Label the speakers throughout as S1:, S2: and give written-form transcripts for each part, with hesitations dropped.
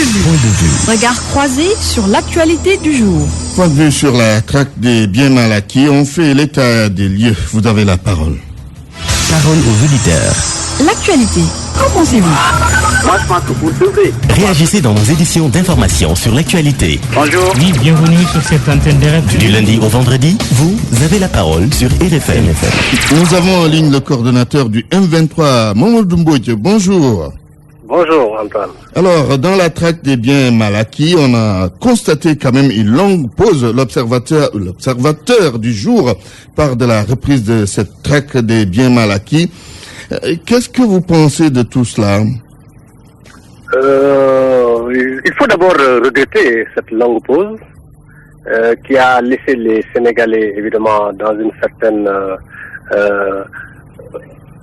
S1: vue. Regard croisé sur l'actualité du jour.
S2: Point de vue sur la traque des biens mal acquis. On fait l'état des lieux. Vous avez la parole.
S3: Parole aux auditeurs.
S1: L'actualité, qu'en pensez-vous?
S4: Moi, je pense que vous devez.
S3: Réagissez dans nos éditions d'information sur l'actualité.
S4: Bonjour.
S5: Oui, bienvenue sur cette antenne de RFM.
S3: Du lundi au vendredi, vous avez la parole sur RFM.
S2: Nous avons en ligne le coordonnateur du M23, Mamadou Mbodj. Bonjour.
S4: Bonjour, Antoine.
S2: Alors, dans la traque des biens mal acquis, on a constaté quand même une longue pause. L'observateur du jour part de la reprise de cette traque des biens mal acquis. Qu'est-ce que vous pensez de tout cela?
S4: Il faut d'abord regretter cette longue pause qui a laissé les Sénégalais, évidemment, dans une certaine,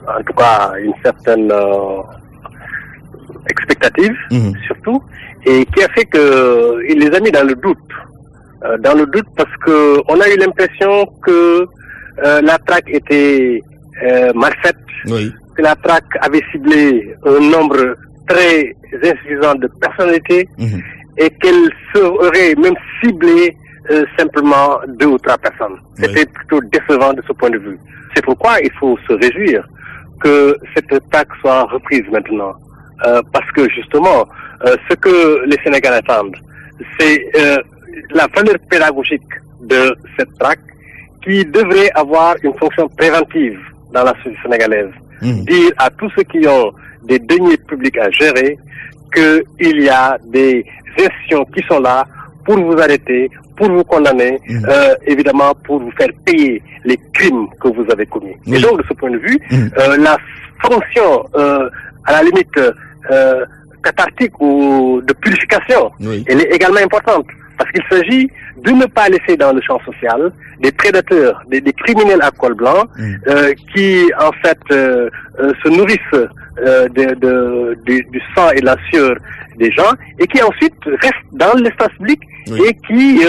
S4: en tout cas, une certaine expectative, surtout, et qui a fait que il les a mis dans le doute. Parce que on a eu l'impression que la traque était mal faite,
S2: Oui.
S4: que la traque avait ciblé un nombre très insuffisant de personnalités et qu'elle aurait même ciblé simplement 2 ou 3 personnes.
S2: Oui.
S4: C'était plutôt décevant de ce point de vue. C'est pourquoi il faut se réjouir que cette traque soit reprise maintenant. Parce que justement, ce que les Sénégalais attendent, c'est la valeur pédagogique de cette traque qui devrait avoir une fonction préventive dans la société sénégalaise. Dire à tous ceux qui ont des deniers publics à gérer qu'il y a des institutions qui sont là pour vous arrêter, pour vous condamner, évidemment pour vous faire payer les crimes que vous avez commis.
S2: Oui.
S4: Et donc de ce point de vue, la fonction, à la limite, cathartique ou de purification,
S2: Oui.
S4: elle est également importante. Parce qu'il s'agit de ne pas laisser dans le champ social des prédateurs, des criminels à col blanc, qui en fait se nourrissent du sang et de la sueur des gens et qui ensuite restent dans l'espace public et qui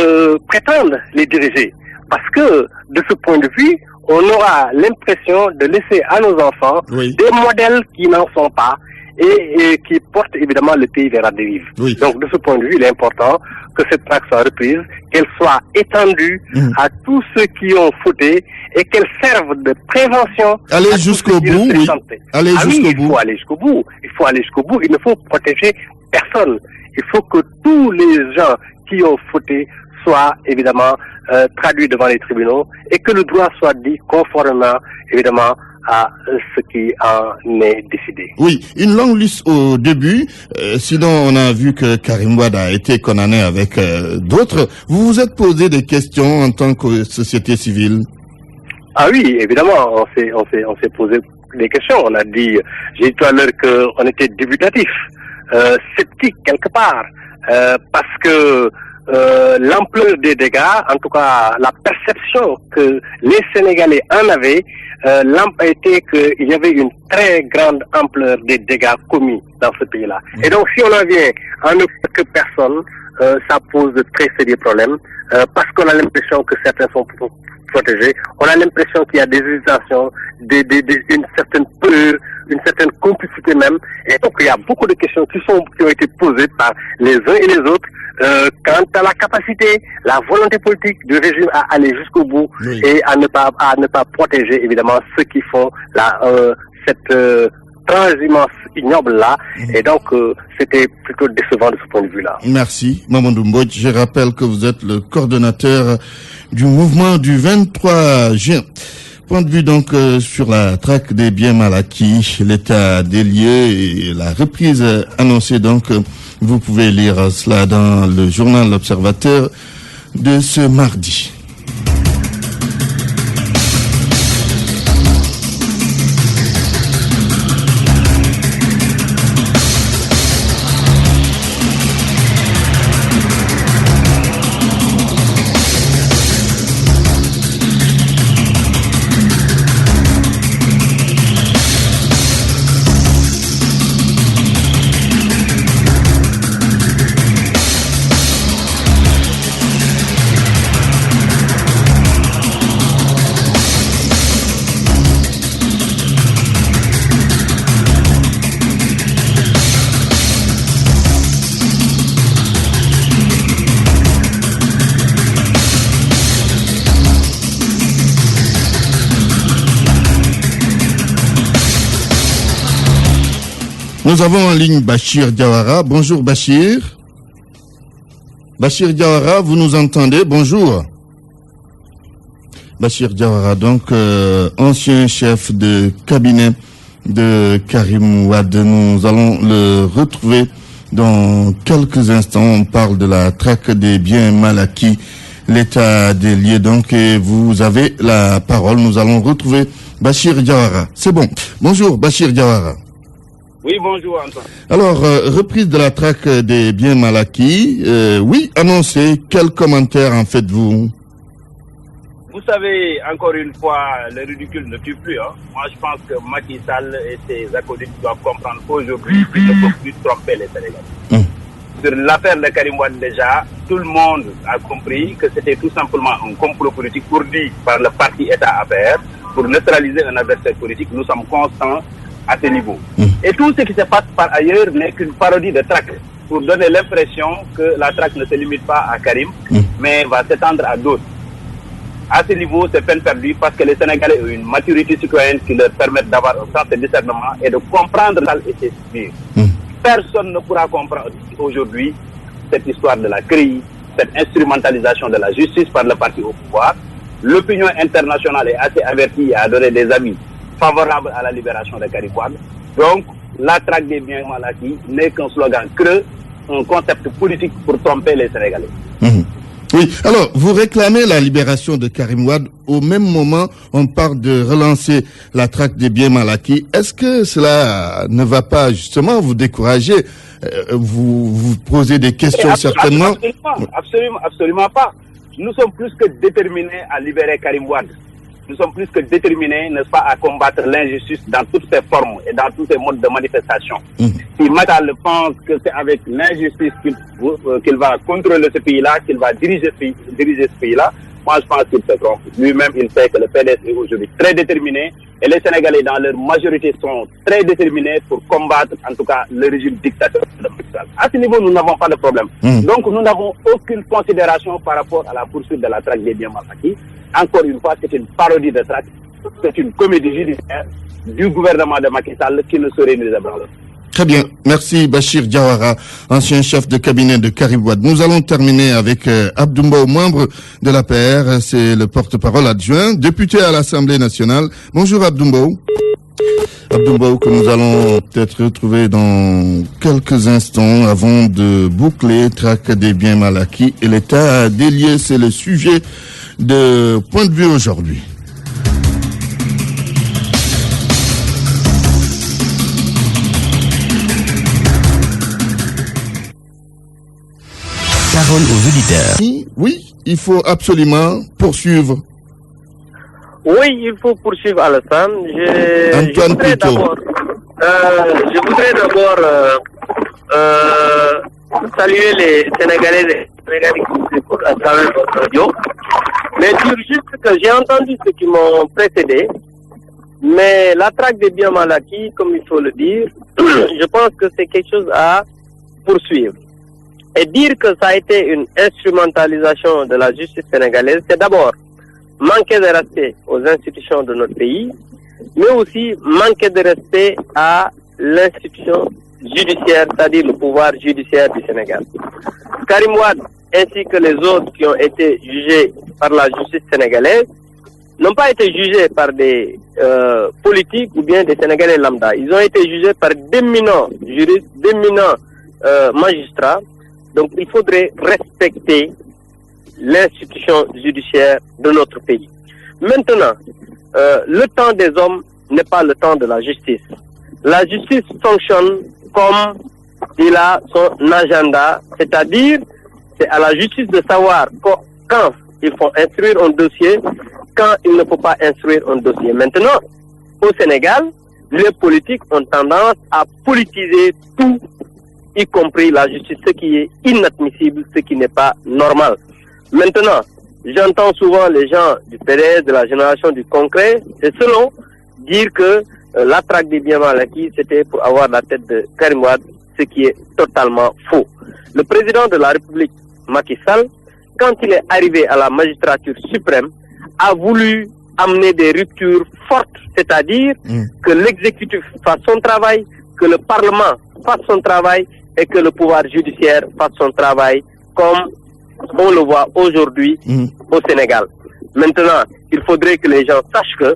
S4: prétendent les diriger. Parce que de ce point de vue, on aura l'impression de laisser à nos enfants des modèles qui n'en sont pas et qui portent évidemment le pays vers la dérive.
S2: Oui.
S4: Donc de ce point de vue, il est important que cette traque soit reprise, qu'elle soit étendue à tous ceux qui ont fauté et qu'elle serve de prévention.
S2: Allez jusqu'au bout, oui. Allez jusqu'au bout.
S4: Il faut aller jusqu'au bout. Il faut aller jusqu'au bout. Il ne faut protéger personne. Il faut que tous les gens qui ont fauté soient évidemment traduits devant les tribunaux et que le droit soit dit conformément évidemment à ce qui en est décidé.
S2: Oui, une longue liste au début. Sinon, on a vu que Karim Wade a été condamné avec d'autres. Vous vous êtes posé des questions en tant que société civile?
S4: Ah oui, évidemment, on s'est posé des questions. On a dit, j'ai dit tout à l'heure qu'on était dubitatif, sceptique quelque part, parce que l'ampleur des dégâts, en tout cas la perception que les Sénégalais en avaient, a été qu'il y avait une très grande ampleur des dégâts commis dans ce pays-là. Et donc si on en vient à ne faire que personne, ça pose de très sérieux problèmes, parce qu'on a l'impression que certains sont protégés, on a l'impression qu'il y a des hésitations, une certaine peur, une certaine complicité même, et donc il y a beaucoup de questions qui ont été posées par les uns et les autres, quant à la capacité, la volonté politique du régime à aller jusqu'au bout et à ne pas protéger évidemment ceux qui font cette transhumance ignoble là. Et donc c'était plutôt décevant de ce point de vue là.
S2: Merci Mamadou Mbodj. Je rappelle que vous êtes le coordonnateur du mouvement du 23 juin. Point de vue donc sur la traque des biens mal acquis, l'état des lieux et la reprise annoncée donc. Vous pouvez lire cela dans le journal L'Observateur de ce mardi. Nous avons en ligne Bachir Diawara. Bonjour Bachir. Bachir Diawara, vous nous entendez? Bonjour. Bachir Diawara, donc ancien chef de cabinet de Karim Wade. Nous allons le retrouver dans quelques instants. On parle de la traque des biens mal acquis, l'état des lieux. Donc, et vous avez la parole. Nous allons retrouver Bachir Diawara. C'est bon. Bonjour Bachir Diawara.
S6: Oui, bonjour Antoine.
S2: Alors, reprise de la traque des biens mal acquis. Oui, annoncé. Quel commentaire en faites-vous?
S6: Vous savez, encore une fois, le ridicule ne tue plus. Moi, je pense que Macky Sall et ses acolytes doivent comprendre qu'aujourd'hui, ils ne peuvent plus tromper les Sénégalais. Sur l'affaire de Karim Wade, déjà, tout le monde a compris que c'était tout simplement un complot politique pourri par le parti État APR pour neutraliser un adversaire politique. Nous sommes constants à ce niveau. Et tout ce qui se passe par ailleurs n'est qu'une parodie de traque pour donner l'impression que la traque ne se limite pas à Karim, mais va s'étendre à d'autres. À ce niveau, c'est peine perdue parce que les Sénégalais ont une maturité citoyenne qui leur permet d'avoir un sens de discernement et de comprendre ça et s'exprimer. Personne ne pourra comprendre aujourd'hui cette histoire de la CRI, cette instrumentalisation de la justice par le parti au pouvoir. L'opinion internationale est assez avertie et a donné des avis favorables à la libération de Karim Wade. Donc, la traque des biens mal acquis n'est qu'un slogan creux, un concept politique pour tromper les Sénégalais.
S2: Oui, alors, vous réclamez la libération de Karim Wade. Au même moment, on parle de relancer la traque des biens mal acquis. Est-ce que cela ne va pas justement vous décourager? Vous posez des questions certainement.
S6: Absolument pas. Nous sommes plus que déterminés à libérer Karim Wade. Nous sommes plus que déterminés, n'est-ce pas, à combattre l'injustice dans toutes ses formes et dans tous ses modes de manifestation. Si Macky Sall pense que c'est avec l'injustice qu'il va contrôler ce pays-là, qu'il va diriger ce pays-là, moi je pense qu'il se trompe. Lui-même, il sait que le PDS est aujourd'hui très déterminé et les Sénégalais dans leur majorité sont très déterminés pour combattre en tout cas le régime dictateur de Macky Sall. À ce niveau, nous n'avons pas de problème. Donc nous n'avons aucune considération par rapport à la poursuite de la traque des biens mal acquis. Encore une fois, c'est une parodie de traque, c'est une comédie judiciaire du gouvernement de Macky Sall qui ne saurait nous ébranler.
S2: Très bien. Merci Bachir Diawara, ancien chef de cabinet de Karim Wade. Nous allons terminer avec Abdoumbaou, membre de l'APR. C'est le porte-parole adjoint, député à l'Assemblée nationale. Bonjour Abdoumbaou. Abdoumbaou que nous allons peut-être retrouver dans quelques instants avant de boucler traque des biens mal acquis et l'état des lieux. C'est le sujet de point de vue aujourd'hui.
S3: Parole aux auditeurs.
S2: Oui, il faut absolument poursuivre.
S7: Oui, il faut poursuivre Alassane.
S2: Antoine
S7: Je voudrais d'abord saluer les Sénégalais et les Sénégalais qui nous écoutent à travers votre radio. Mais dire juste que j'ai entendu ceux qui m'ont précédé. Mais la traque des biens mal acquis, comme il faut le dire, je pense que c'est quelque chose à poursuivre. Et dire que ça a été une instrumentalisation de la justice sénégalaise, c'est d'abord manquer de respect aux institutions de notre pays, mais aussi manquer de respect à l'institution judiciaire, c'est-à-dire le pouvoir judiciaire du Sénégal. Karim Wade, ainsi que les autres qui ont été jugés par la justice sénégalaise, n'ont pas été jugés par des politiques ou bien des Sénégalais lambda. Ils ont été jugés par d'éminents juristes, d'éminents magistrats. Donc il faudrait respecter l'institution judiciaire de notre pays. Maintenant, le temps des hommes n'est pas le temps de la justice. La justice fonctionne comme il a son agenda, c'est-à-dire c'est à la justice de savoir quand il faut instruire un dossier, quand il ne faut pas instruire un dossier. Maintenant, au Sénégal, les politiques ont tendance à politiser tout, y compris la justice, ce qui est inadmissible, ce qui n'est pas normal. Maintenant, j'entends souvent les gens du PDS, de la génération du concret, c'est selon dire que la traque des biens mal acquis, c'était pour avoir la tête de Karim Wade, ce qui est totalement faux. Le président de la République, Macky Sall, quand il est arrivé à la magistrature suprême, a voulu amener des ruptures fortes, c'est-à-dire que l'exécutif fasse son travail, que le Parlement fasse son travail et que le pouvoir judiciaire fasse son travail comme on le voit aujourd'hui au Sénégal. Maintenant, il faudrait que les gens sachent que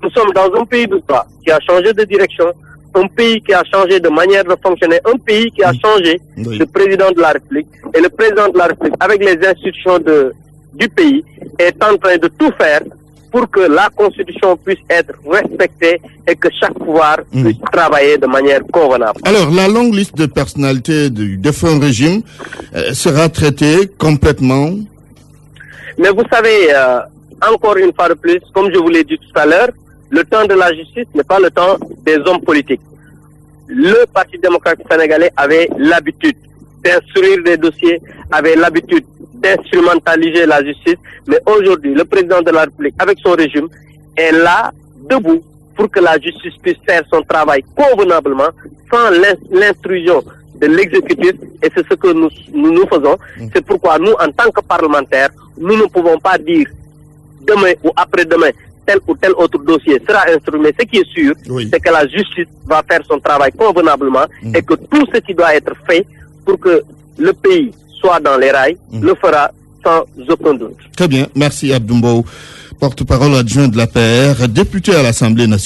S7: nous sommes dans un pays de droit qui a changé de direction, un pays qui a changé de manière de fonctionner, un pays qui a changé de président de la République. Et le président de la République, avec les institutions du pays, est en train de tout faire pour que la Constitution puisse être respectée et que chaque pouvoir puisse travailler de manière convenable.
S2: Alors, la longue liste de personnalités du défunt régime sera traitée complètement.
S7: Mais vous savez, encore une fois de plus, comme je vous l'ai dit tout à l'heure, le temps de la justice n'est pas le temps des hommes politiques. Le Parti démocratique sénégalais avait l'habitude d'instruire des dossiers, avait l'habitude d'instrumentaliser la justice, mais aujourd'hui, le président de la République, avec son régime, est là, debout, pour que la justice puisse faire son travail convenablement, sans l'intrusion de l'exécutif, et c'est ce que nous faisons. C'est pourquoi nous, en tant que parlementaires, nous ne pouvons pas dire demain ou après-demain, tel ou tel autre dossier sera instruit. Mais ce qui est sûr, c'est que la justice va faire son travail convenablement et que tout ce qui doit être fait pour que le pays soit dans les rails, le fera sans aucun doute.
S2: Très bien. Merci Abdou Mbow, porte-parole adjoint de l'APR, député à l'Assemblée nationale.